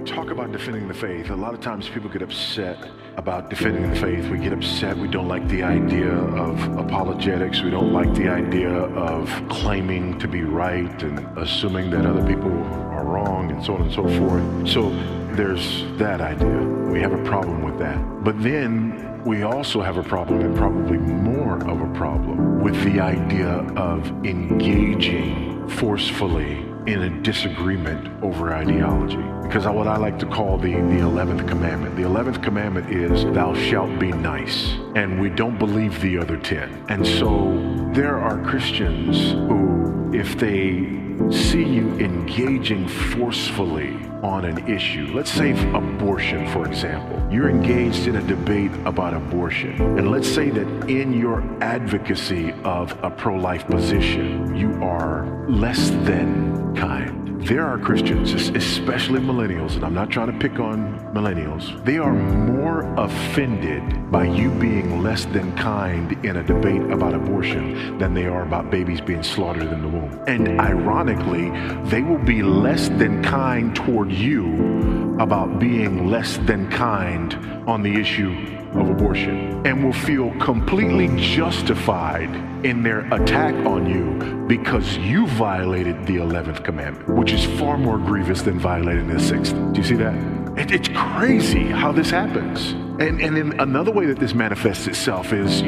talk about defending the faith, a lot of times people get upset about defending the faith. We get upset. We don't like the idea of apologetics. We don't like the idea of claiming to be right and assuming that other people are wrong and so on and so forth. So there's that idea. We have a problem with that. But then we also have a problem, and probably more of a problem, with the idea of engaging forcefully in a disagreement over ideology. Because what I like to call the 11th commandment. The 11th commandment is, thou shalt be nice. And we don't believe the other 10. And so there are Christians who, if they see you engaging forcefully on an issue, let's say abortion, for example. You're engaged in a debate about abortion. And let's say that in your advocacy of a pro-life position, you are less than kind. There are Christians, especially millennials, and I'm not trying to pick on millennials, they are more offended by you being less than kind in a debate about abortion than they are about babies being slaughtered in the womb. And ironically, they will be less than kind toward you about being less than kind on the issue of abortion, and will feel completely justified in their attack on you because you violated the 11th commandment, which is far more grievous than violating the 6th. Do you see that? It's crazy how this happens. And then another way that this manifests itself is,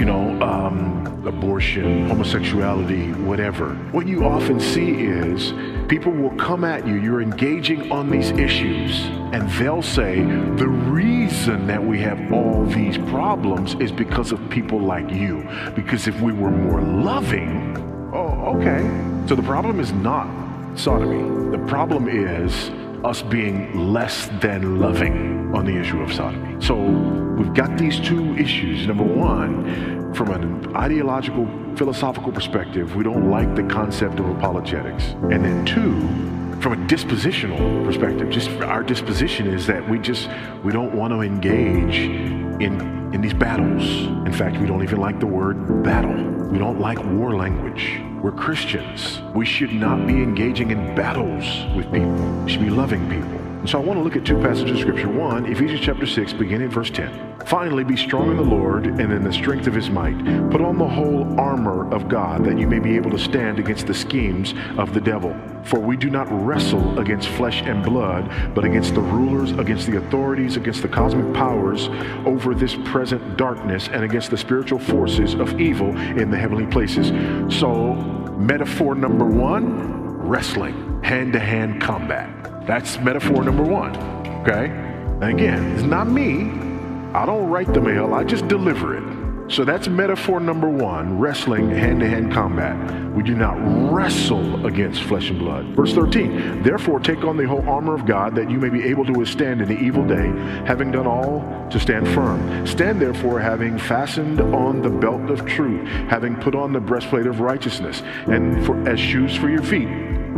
abortion, homosexuality, whatever. What you often see is people will come at you, you're engaging on these issues, and they'll say, the reason that we have all these problems is because of people like you. Because if we were more loving, oh, okay. So the problem is not sodomy. The problem is us being less than loving on the issue of sodomy. So we've got these two issues. Number one, from an ideological, philosophical perspective, we don't like the concept of apologetics. And then two, from a dispositional perspective, just our disposition is that we don't want to engage in these battles. In fact, we don't even like the word battle. We don't like war language. We're Christians. We should not be engaging in battles with people. We should be loving people. And so I want to look at two passages of scripture. One, Ephesians chapter 6, beginning verse 10. Finally, be strong in the Lord and in the strength of his might. Put on the whole armor of God, that you may be able to stand against the schemes of the devil. For we do not wrestle against flesh and blood, but against the rulers, against the authorities, against the cosmic powers over this present darkness, and against the spiritual forces of evil in the heavenly places. So, metaphor number one, wrestling, hand-to-hand combat. That's metaphor number one, okay? And again, it's not me. I don't write the mail, I just deliver it. So that's metaphor number one, wrestling, hand-to-hand combat. We do not wrestle against flesh and blood. Verse 13, therefore take on the whole armor of God, that you may be able to withstand in the evil day, having done all to stand firm. Stand therefore, having fastened on the belt of truth, having put on the breastplate of righteousness, and as shoes for your feet,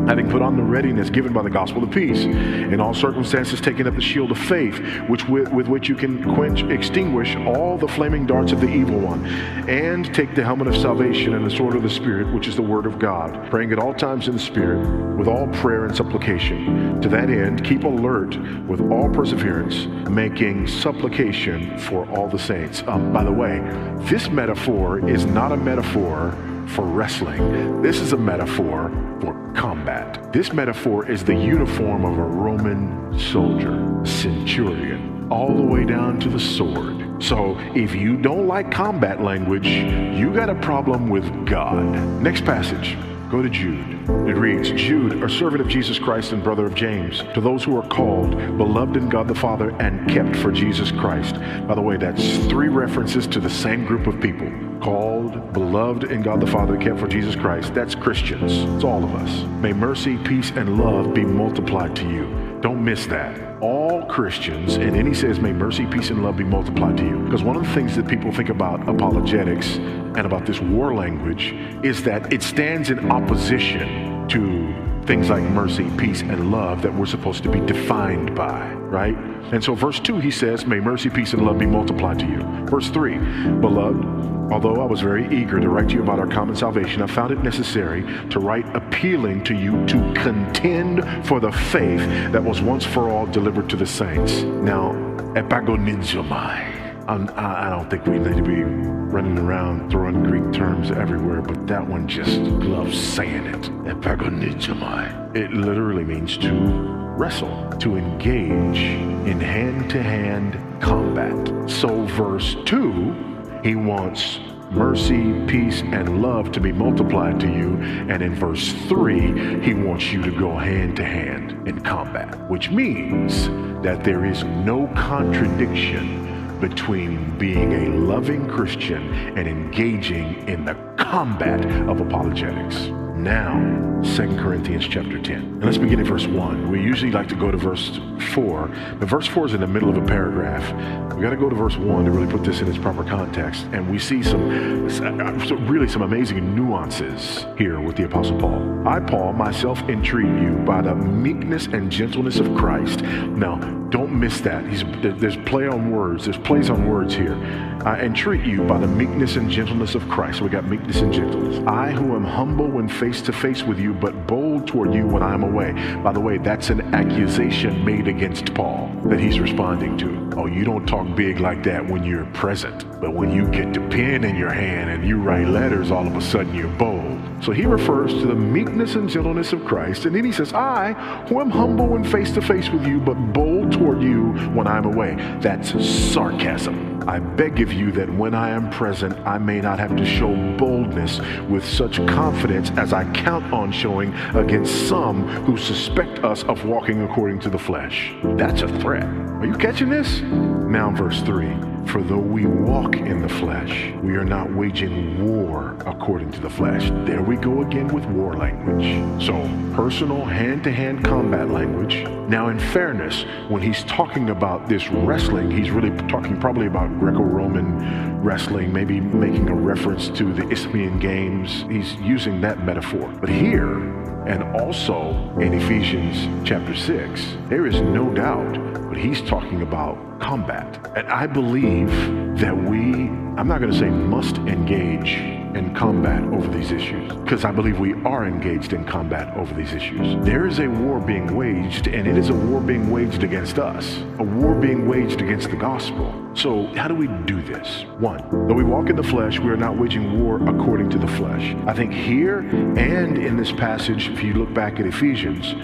having put on the readiness given by the gospel of peace, in all circumstances taking up the shield of faith, with which you can extinguish all the flaming darts of the evil one, and take the helmet of salvation and the sword of the Spirit, which is the word of God, praying at all times in the Spirit, with all prayer and supplication. To that end, keep alert with all perseverance, making supplication for all the saints. By the way, this metaphor is not a metaphor for wrestling. This is a metaphor for combat. This metaphor is the uniform of a Roman soldier, centurion, all the way down to the sword. So if you don't like combat language, you got a problem with God. Next passage. Go to Jude. It reads, Jude, a servant of Jesus Christ and brother of James, to those who are called, beloved in God the Father, and kept for Jesus Christ. By the way, that's three references to the same group of people. Called, beloved in God the Father, kept for Jesus Christ. That's Christians. It's all of us. May mercy, peace, and love be multiplied to you. Don't miss that. All Christians, and then he says, may mercy, peace, and love be multiplied to you. Because one of the things that people think about apologetics and about this war language is that it stands in opposition to things like mercy, peace, and love that we're supposed to be defined by, right? And so verse 2, he says, may mercy, peace, and love be multiplied to you. Verse 3, beloved, Although I was very eager to write to you about our common salvation, I found it necessary to write appealing to you to contend for the faith that was once for all delivered to the saints. Now, epagonizomai. I don't think we need to be running around throwing Greek terms everywhere, but that one just loves saying it. Epagonizomai. It literally means to wrestle, to engage in hand-to-hand combat. So verse 2, he wants mercy, peace, and love to be multiplied to you. And in verse 3, he wants you to go hand-to-hand in combat, which means that there is no contradiction between being a loving Christian and engaging in the combat of apologetics. Now, 2 Corinthians chapter 10. And let's begin at verse 1. We usually like to go to verse 4, but verse 4 is in the middle of a paragraph. We got to go to verse 1 to really put this in its proper context. And we see some amazing nuances here with the Apostle Paul. I, Paul, myself entreat you by the meekness and gentleness of Christ. Now, don't miss that. There's plays on words here. I entreat you by the meekness and gentleness of Christ. We got meekness and gentleness. I who am humble when face to face with you, but bold toward you when I am away. By the way, that's an accusation made against Paul that he's responding to. Oh, you don't talk big like that when you're present, but when you get the pen in your hand and you write letters, all of a sudden you're bold. So he refers to the meekness and gentleness of Christ, and then he says, I who am humble when face to face with you, but bold toward you when I'm away. That's sarcasm. I beg of you that when I am present, I may not have to show boldness with such confidence as I count on showing against some who suspect us of walking according to the flesh. That's a threat. Are you catching this? Now verse 3. For though we walk in the flesh, we are not waging war according to the flesh. There we go again with war language. So personal hand-to-hand combat language. Now in fairness, when he's talking about this wrestling, he's really talking probably about Greco-Roman wrestling, maybe making a reference to the Isthmian Games. He's using that metaphor. But here, and also in Ephesians chapter 6, there is no doubt, but he's talking about combat. And I believe that I'm not going to say must engage in combat over these issues, because I believe we are engaged in combat over these issues. There is a war being waged, and it is a war being waged against us, a war being waged against the gospel. So how do we do this? One, though we walk in the flesh, we are not waging war according to the flesh. I think here and in this passage, if you look back at Ephesians,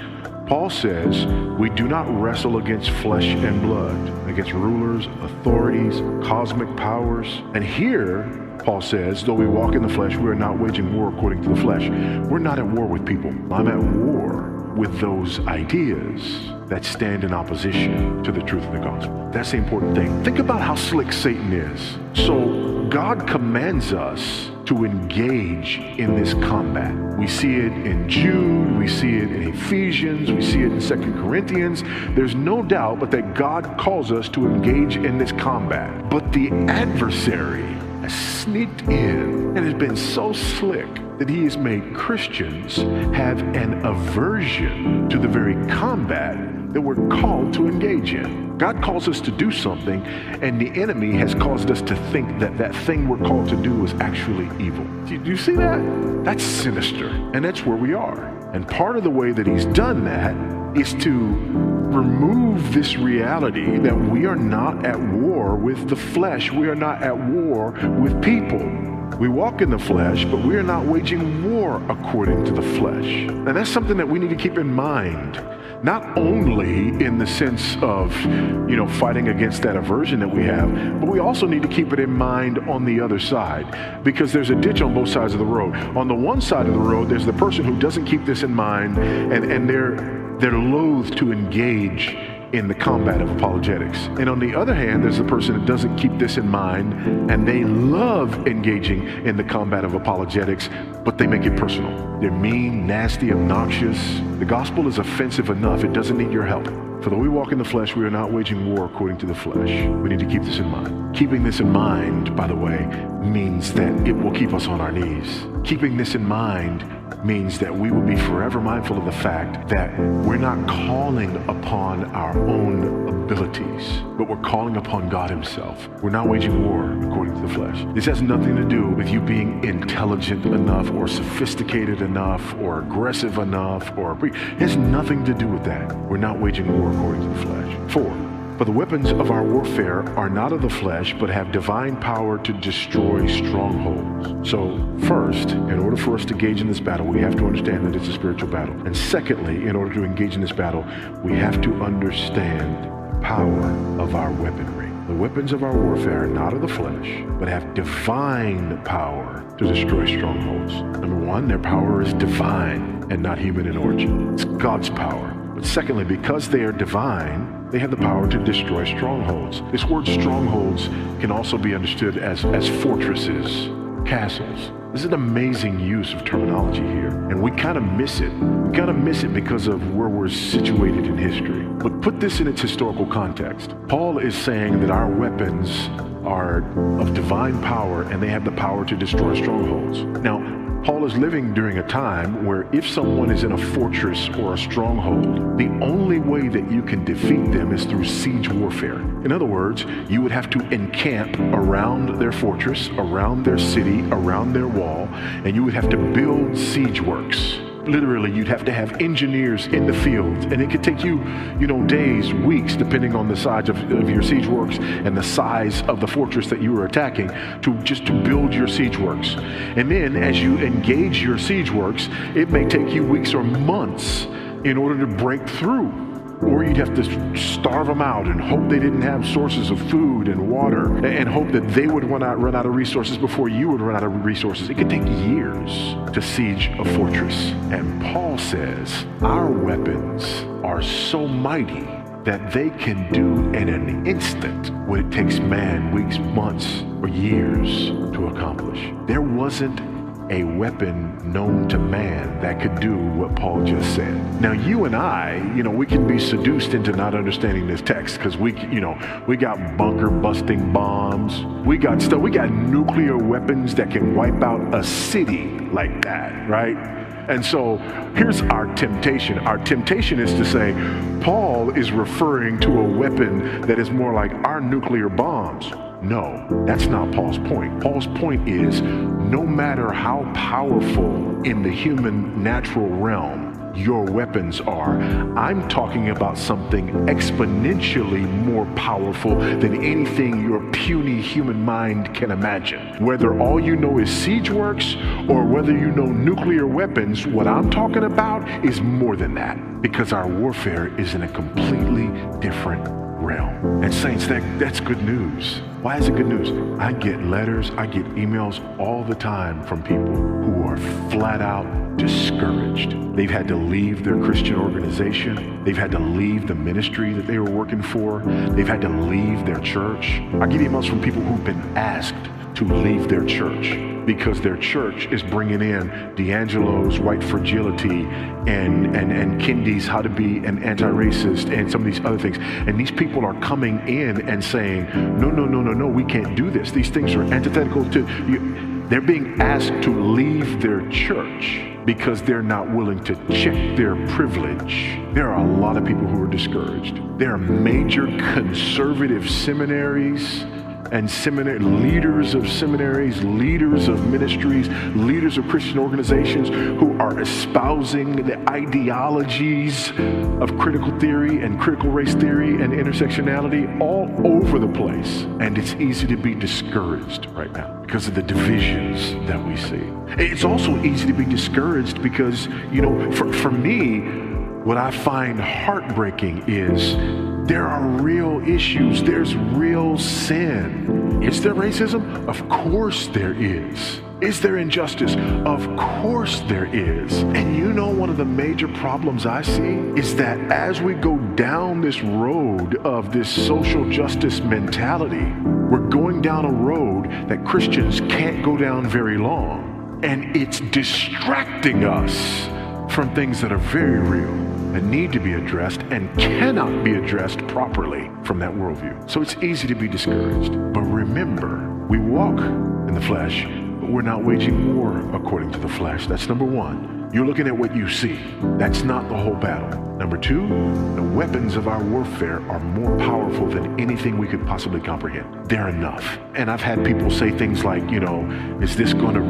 Paul says, we do not wrestle against flesh and blood, against rulers, authorities, cosmic powers. And here, Paul says, though we walk in the flesh, we are not waging war according to the flesh. We're not at war with people. I'm at war with those ideas that stand in opposition to the truth of the gospel. That's the important thing. Think about how slick Satan is. So God commands us to engage in this combat. We see it in Jude, we see it in Ephesians, we see it in 2 Corinthians. There's no doubt but that God calls us to engage in this combat. But the adversary has sneaked in and has been so slick that he has made Christians have an aversion to the very combat that we're called to engage in. God calls us to do something, and the enemy has caused us to think that that thing we're called to do is actually evil. Do you see that? That's sinister, and that's where we are. And part of the way that he's done that is to remove this reality that we are not at war with the flesh. We are not at war with people. We walk in the flesh, but we are not waging war according to the flesh. And that's something that we need to keep in mind. Not only in the sense of, fighting against that aversion that we have, but we also need to keep it in mind on the other side, because there's a ditch on both sides of the road. On the one side of the road, there's the person who doesn't keep this in mind, and they're loath to engage in the combat of apologetics. And on the other hand, there's the person that doesn't keep this in mind, and they love engaging in the combat of apologetics, but they make it personal. They're mean, nasty, obnoxious. The gospel is offensive enough. It doesn't need your help. For though we walk in the flesh, we are not waging war according to the flesh. We need to keep this in mind. Keeping this in mind, by the way, means that it will keep us on our knees. Keeping this in mind means that we will be forever mindful of the fact that we're not calling upon our own abilities, but we're calling upon God himself. We're not waging war according to the flesh. This has nothing to do with you being intelligent enough or sophisticated enough or aggressive enough it has nothing to do with that. We're not waging war according to the flesh. 4. For the weapons of our warfare are not of the flesh, but have divine power to destroy strongholds. So first, in order for us to engage in this battle, we have to understand that it's a spiritual battle. And secondly, in order to engage in this battle, we have to understand the power of our weaponry. The weapons of our warfare are not of the flesh, but have divine power to destroy strongholds. Number 1, their power is divine and not human in origin. It's God's power. But secondly, because they are divine, they have the power to destroy strongholds. This word strongholds can also be understood as fortresses, castles. This is an amazing use of terminology here, and we kind of miss it. We kind of miss it because of where we're situated in history. But put this in its historical context. Paul is saying that our weapons are of divine power, and they have the power to destroy strongholds. Now, Paul is living during a time where if someone is in a fortress or a stronghold, the only way that you can defeat them is through siege warfare. In other words, you would have to encamp around their fortress, around their city, around their wall, and you would have to build siege works. Literally, you'd have to have engineers in the field, and it could take you, days, weeks, depending on the size of your siege works and the size of the fortress that you were attacking, to build your siege works. And then as you engage your siege works, it may take you weeks or months in order to break through. Or you'd have to starve them out and hope they didn't have sources of food and water, and hope that they would run out of resources before you would run out of resources. It could take years to siege a fortress. And Paul says our weapons are so mighty that they can do in an instant what it takes man weeks, months, or years to accomplish. There wasn't a weapon known to man that could do what Paul just said. Now, you and I, we can be seduced into not understanding this text because we got bunker busting bombs. We got nuclear weapons that can wipe out a city like that, right? And so here's our temptation. Our temptation is to say, Paul is referring to a weapon that is more like our nuclear bombs. No, that's not Paul's point. Paul's point is, no matter how powerful in the human natural realm your weapons are, I'm talking about something exponentially more powerful than anything your puny human mind can imagine. Whether all you know is siege works or whether you know nuclear weapons, what I'm talking about is more than that, because our warfare is in a completely different realm. And saints, that's good news. Why is it good news? I get letters, I get emails all the time from people who are flat out discouraged. They've had to leave their Christian organization. They've had to leave the ministry that they were working for. They've had to leave their church. I get emails from people who've been asked to leave their church because their church is bringing in D'Angelo's white fragility and Kendi's how to be an anti-racist and some of these other things. And these people are coming in and saying, no, we can't do this. These things are antithetical to you. They're being asked to leave their church because they're not willing to check their privilege. There are a lot of people who are discouraged. There are major conservative seminaries and leaders of seminaries, leaders of ministries, leaders of Christian organizations who are espousing the ideologies of critical theory and critical race theory and intersectionality all over the place. And it's easy to be discouraged right now because of the divisions that we see. It's also easy to be discouraged because, for me, what I find heartbreaking is there are real issues. There's real sin. Is there racism? Of course there is. Is there injustice? Of course there is. And one of the major problems I see is that as we go down this road of this social justice mentality, we're going down a road that Christians can't go down very long. And it's distracting us from things that are very real, that need to be addressed and cannot be addressed properly from that worldview. So it's easy to be discouraged. But remember, we walk in the flesh, but we're not waging war according to the flesh. That's number one. You're looking at what you see. That's not the whole battle. Number two, the weapons of our warfare are more powerful than anything we could possibly comprehend. They're enough. And I've had people say things like, is this going to,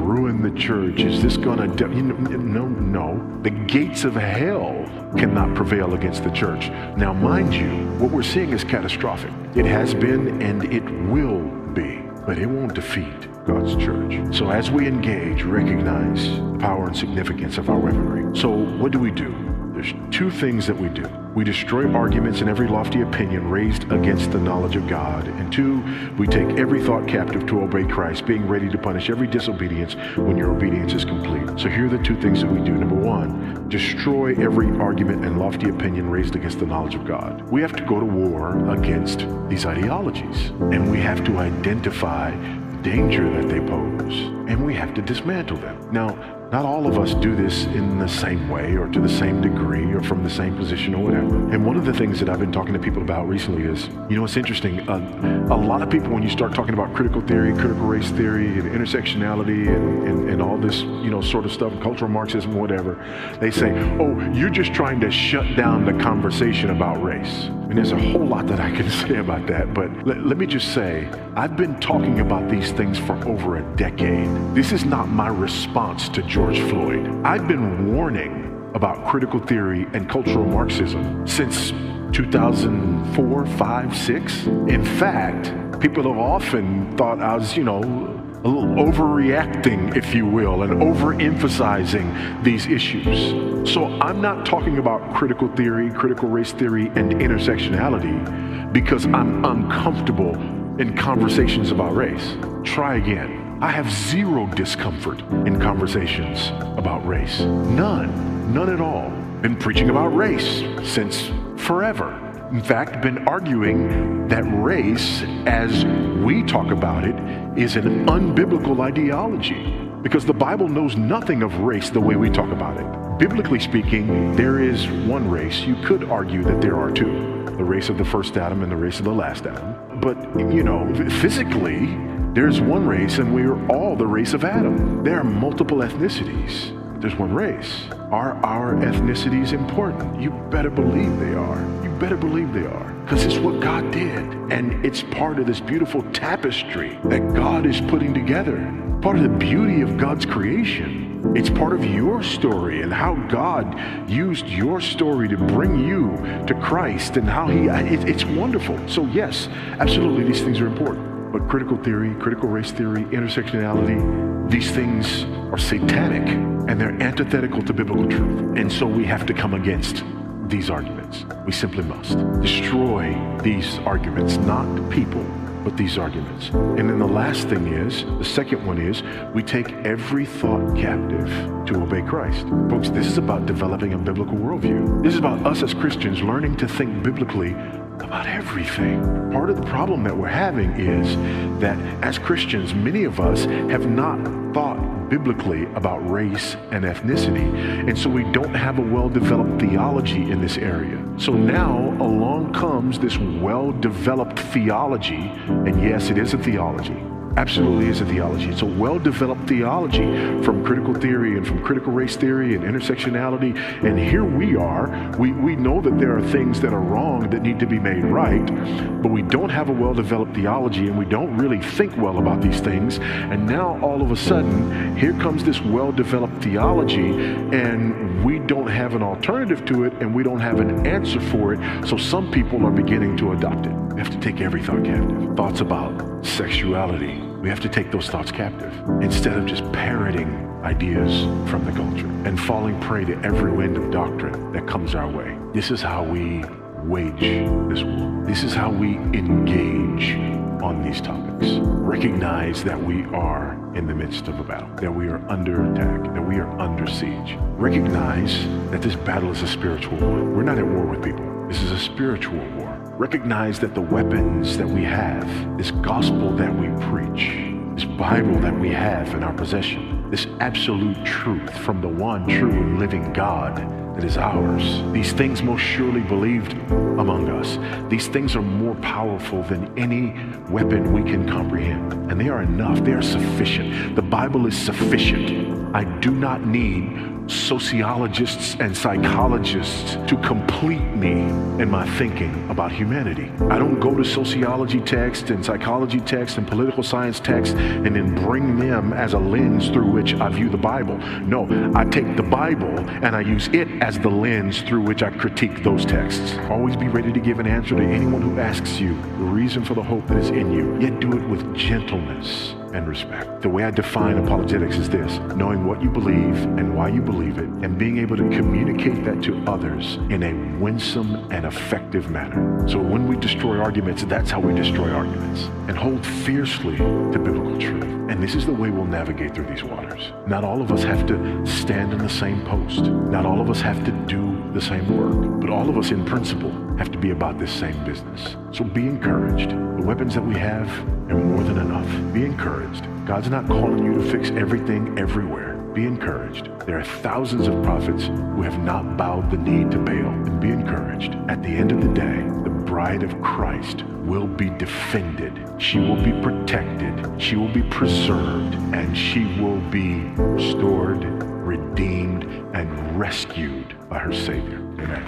ruin the church? Is this going to, no. The gates of hell cannot prevail against the church. Now, mind you, what we're seeing is catastrophic. It has been and it will be, but it won't defeat God's church. So as we engage, recognize the power and significance of our weaponry. So what do? There's two things that we do. We destroy arguments and every lofty opinion raised against the knowledge of God. And two, we take every thought captive to obey Christ, being ready to punish every disobedience when your obedience is complete. So here are the two things that we do. Number one, destroy every argument and lofty opinion raised against the knowledge of God. We have to go to war against these ideologies, and we have to identify the danger that they pose, and we have to dismantle them. Now, not all of us do this in the same way or to the same degree or from the same position or whatever. And one of the things that I've been talking to people about recently is, it's interesting. A lot of people, when you start talking about critical theory, critical race theory, and intersectionality and all this, sort of stuff, cultural Marxism, whatever, they say, oh, you're just trying to shut down the conversation about race. And there's a whole lot that I can say about that. But let me just say, I've been talking about these things for over a decade. This is not my response to George Floyd. I've been warning about critical theory and cultural Marxism since 2004, 5, 6. In fact, people have often thought I was, a little overreacting, if you will, and overemphasizing these issues. So I'm not talking about critical theory, critical race theory, and intersectionality because I'm uncomfortable in conversations about race. Try again. I have zero discomfort in conversations about race. None at all. Been preaching about race since forever. In fact, been arguing that race, as we talk about it, is an unbiblical ideology because the Bible knows nothing of race the way we talk about it. Biblically speaking, there is one race. You could argue that there are two, the race of the first Adam and the race of the last Adam. But, physically, there's one race and we're all the race of Adam. There are multiple ethnicities. There's one race. Are our ethnicities important? You better believe they are. You better believe they are. Because it's what God did. And it's part of this beautiful tapestry that God is putting together. Part of the beauty of God's creation. It's part of your story and how God used your story to bring you to Christ and how it's wonderful. So yes, absolutely these things are important. But critical theory, critical race theory, intersectionality, these things are satanic and they're antithetical to biblical truth. And so we have to come against these arguments. We simply must destroy these arguments, not people, but these arguments. And then the last thing is, the second one is, we take every thought captive to obey Christ. Folks, this is about developing a biblical worldview. This is about us as Christians learning to think biblically about everything. Part of the problem that we're having is that as Christians, many of us have not thought biblically about race and ethnicity. And so we don't have a well-developed theology in this area. So now along comes this well-developed theology. And yes, it is a theology. Absolutely is a theology. It's a well-developed theology from critical theory and from critical race theory and intersectionality. And here we are. We know that there are things that are wrong that need to be made right, but we don't have a well-developed theology and we don't really think well about these things. And now all of a sudden, here comes this well-developed theology and we don't have an alternative to it and we don't have an answer for it. So some people are beginning to adopt it. We have to take every thought captive. Thoughts about sexuality. We have to take those thoughts captive instead of just parroting ideas from the culture and falling prey to every wind of doctrine that comes our way. This is how we wage this war. This is how we engage on these topics. Recognize that we are in the midst of a battle, that we are under attack, that we are under siege. Recognize that this battle is a spiritual one. We're not at war with people. This is a spiritual war. Recognize that the weapons that we have, this gospel that we preach, this Bible that we have in our possession, this absolute truth from the one true and living God that is ours. These things most surely believed among us. These things are more powerful than any weapon we can comprehend. And they are enough. They are sufficient. The Bible is sufficient. I do not need sociologists and psychologists to complete me in my thinking about humanity. I don't go to sociology texts and psychology texts and political science texts and then bring them as a lens through which I view the Bible. No, I take the Bible and I use it as the lens through which I critique those texts. Always be ready to give an answer to anyone who asks you the reason for the hope that is in you, yet do it with gentleness and respect. The way I define apologetics is this: knowing what you believe and why you believe it, and being able to communicate that to others in a winsome and effective manner. So when we destroy arguments, that's how we destroy arguments, and hold fiercely to biblical truth. And this is the way we'll navigate through these waters. Not all of us have to stand in the same post. Not all of us have to do the same work, but all of us in principle have to be about this same business. So be encouraged. The weapons that we have are more than enough. Be encouraged. God's not calling you to fix everything everywhere. Be encouraged. There are thousands of prophets who have not bowed the knee to Baal. And be encouraged. At the end of the day, the bride of Christ will be defended. She will be protected. She will be preserved. And she will be restored, redeemed, and rescued by her Savior. Amen.